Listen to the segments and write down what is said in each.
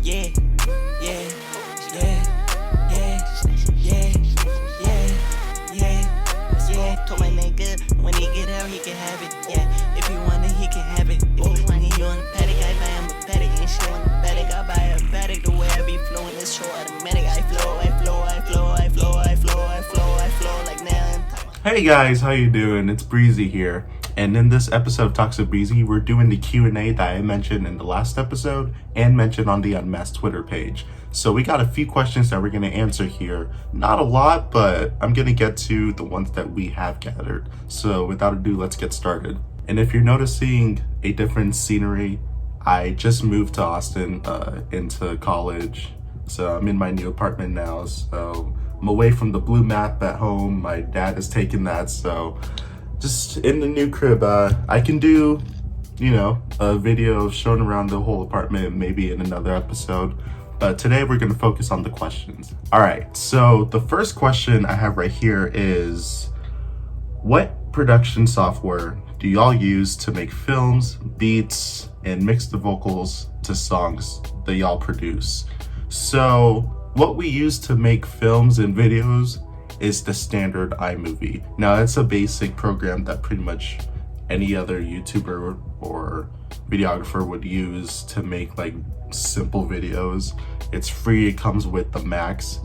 Yeah, yeah, yeah, yeah, yeah, yeah, yeah. Told my nigga when he get out, he can have it. Yeah, if he want it, he can have it. If he want it, you on the paddock, I buy him a paddock. And she on the paddock, I buy her a paddock. The way I be flowing is so automatic. I flow like now. Hey guys, how you doing? It's Breezy here. And in this episode of Talks with Breezy, we're doing the Q&A that I mentioned in the last episode and mentioned on the Unmasked Twitter page. So we got a few questions that we're going to answer here. Not a lot, but I'm going to get to the ones that we have gathered. So without ado, let's get started. And if you're noticing a different scenery, I just moved to Austin into college. So I'm in my new apartment now. So I'm away from the blue map at home. My dad has taken that. So just in the new crib, I can do, a video showing around the whole apartment, maybe in another episode. But today we're going to focus on the questions. All right, so the first question I have right here is, what production software do y'all use to make films, beats, and mix the vocals to songs that y'all produce? So what we use to make films and videos is the standard iMovie. Now that's a basic program that pretty much any other YouTuber or videographer would use to make like simple videos. It's free, it comes with the Max.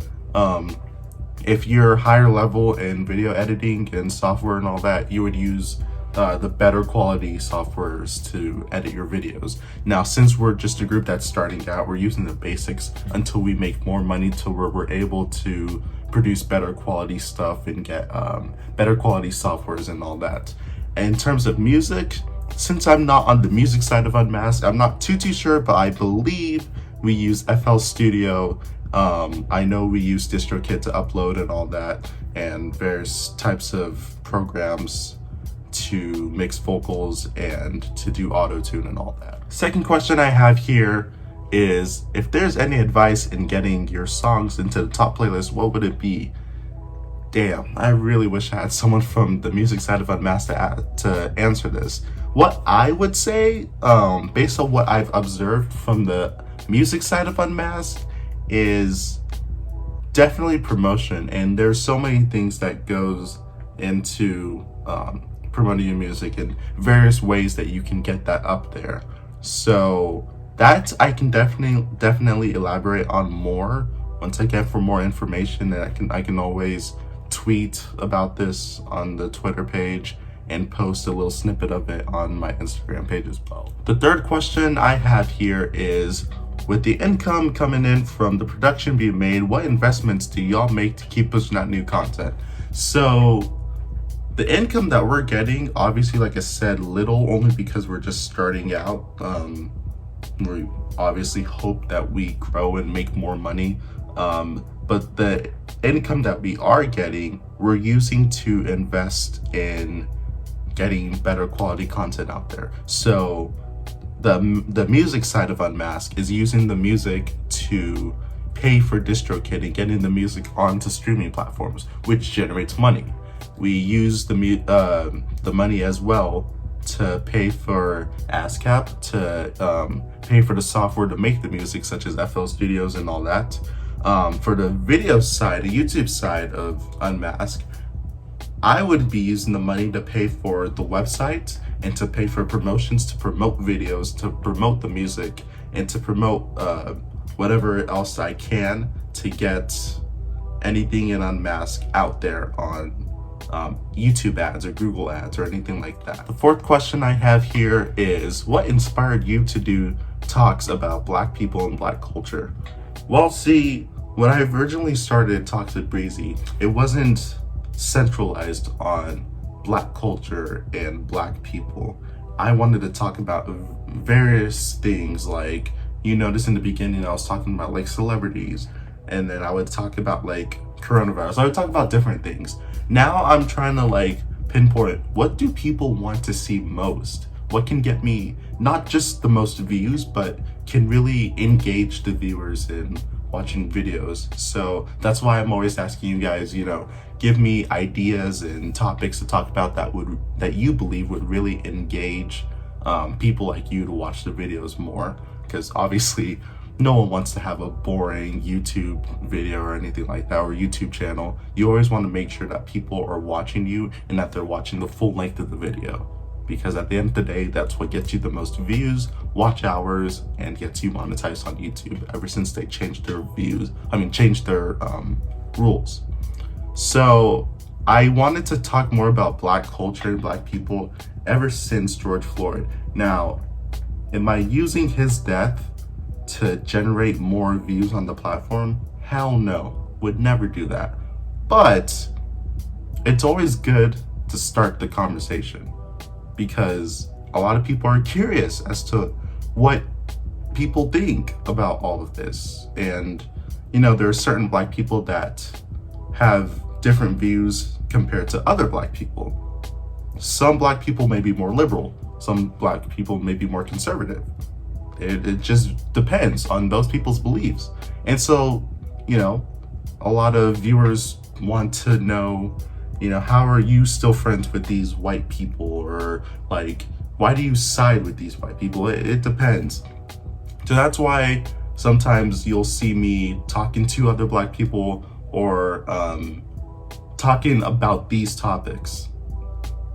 If you're higher level in video editing and software and all that, you would use the better quality softwares to edit your videos. Now, since we're just a group that's starting out, we're using the basics until we make more money to where we're able to produce better quality stuff and get better quality softwares and all that. And in terms of music, since I'm not on the music side of Unmasked, I'm not too sure, but I believe we use FL Studio. I know we use DistroKid to upload and all that, and various types of programs to mix vocals and to do auto-tune and all that. Second question I have here is, if there's any advice in getting your songs into the top playlist, what would it be? Damn, I really wish I had someone from the music side of Unmasked to answer this. What I would say, based on what I've observed from the music side of Unmasked, is definitely promotion. And there's so many things that goes into promoting your music and various ways that you can get that up there. So that I can definitely elaborate on more once I get for more information, and I can always tweet about this on the Twitter page and post a little snippet of it on my Instagram page as well. The third question I have here is, with the income coming in from the production being made, what investments do y'all make to keep pushing out new content? So the income that we're getting, obviously, like I said, little, only because we're just starting out. We obviously hope that we grow and make more money. But the income that we are getting, we're using to invest in getting better quality content out there. So the music side of Unmasked is using the music to pay for DistroKid and getting the music onto streaming platforms, which generates money. We use the money as well to pay for ASCAP, to pay for the software to make the music, such as FL Studios and all that. For the video side, the YouTube side of Unmasked, I would be using the money to pay for the website and to pay for promotions, to promote videos, to promote the music, and to promote whatever else I can to get anything in Unmasked out there on YouTube ads or Google ads or anything like that. The fourth question I have here is, what inspired you to do talks about Black people and Black culture? Well, see, when I originally started Talks with Breezy, it wasn't centralized on Black culture and Black people. I wanted to talk about various things, like, you notice in the beginning I was talking about like celebrities, and then I would talk about like coronavirus. I would talk about different things. Now I'm trying to like pinpoint, what do people want to see most? What can get me not just the most views, but can really engage the viewers in watching videos? So that's why I'm always asking you guys, give me ideas and topics to talk about that you believe would really engage people like you to watch the videos more. Because obviously no one wants to have a boring YouTube video or anything like that, or YouTube channel. You always want to make sure that people are watching you and that they're watching the full length of the video, because at the end of the day, that's what gets you the most views, watch hours, and gets you monetized on YouTube ever since they changed their rules. So I wanted to talk more about Black culture and Black people ever since George Floyd. Now, am I using his death to generate more views on the platform? Hell no, would never do that. But it's always good to start the conversation, because a lot of people are curious as to what people think about all of this. And, you know, there are certain Black people that have different views compared to other Black people. Some Black people may be more liberal, some Black people may be more conservative. It just depends on those people's beliefs. And so, you know, a lot of viewers want to know, you know, how are you still friends with these white people? Or like, why do you side with these white people? It depends. So that's why sometimes you'll see me talking to other Black people, or talking about these topics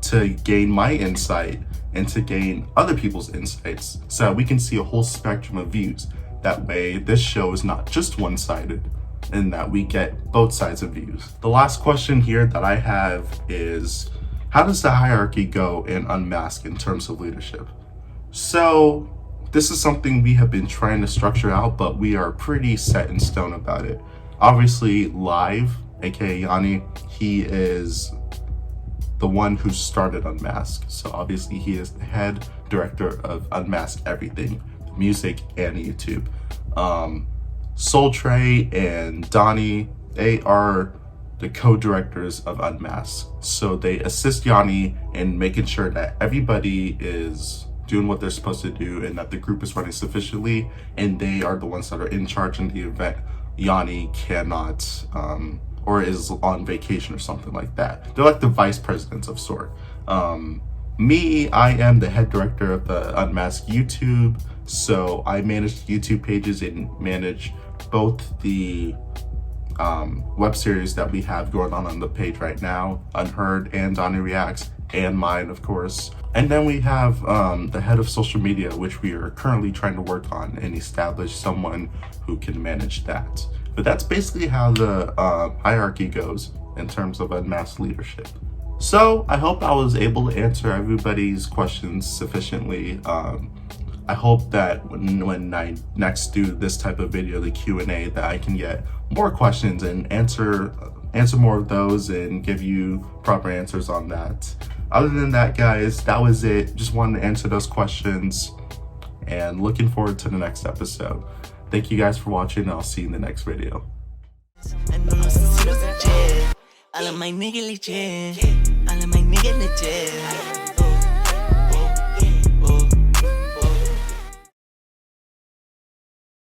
to gain my insight and to gain other people's insights, so that we can see a whole spectrum of views. That way, this show is not just one-sided, and that we get both sides of views. The last question here that I have is, how does the hierarchy go in Unmasked in terms of leadership? So this is something we have been trying to structure out, but we are pretty set in stone about it. Obviously, Live, aka Yanni, he is the one who started Unmasked. So obviously he is the head director of Unmasked everything, music and YouTube. Soultre and Donnie, they are the co-directors of Unmasked. So they assist Yanni in making sure that everybody is doing what they're supposed to do and that the group is running sufficiently, and they are the ones that are in charge in the event Yanni cannot or is on vacation or something like that. They're like the vice presidents of sort. Me, I am the head director of the Unmasked YouTube, so I manage the YouTube pages and manage both the web series that we have going on the page right now, Unheard and Donnie Reacts, and mine, of course. And then we have the head of social media, which we are currently trying to work on and establish someone who can manage that. But that's basically how the hierarchy goes in terms of Unmasked leadership. So I hope I was able to answer everybody's questions sufficiently. I hope that when I next do this type of video, the Q&A, that I can get more questions and answer more of those and give you proper answers on that. Other than that, guys, that was it. Just wanted to answer those questions and looking forward to the next episode. Thank you guys for watching, and I'll see you in the next video. All of my niggas legit. All of my niggas legit.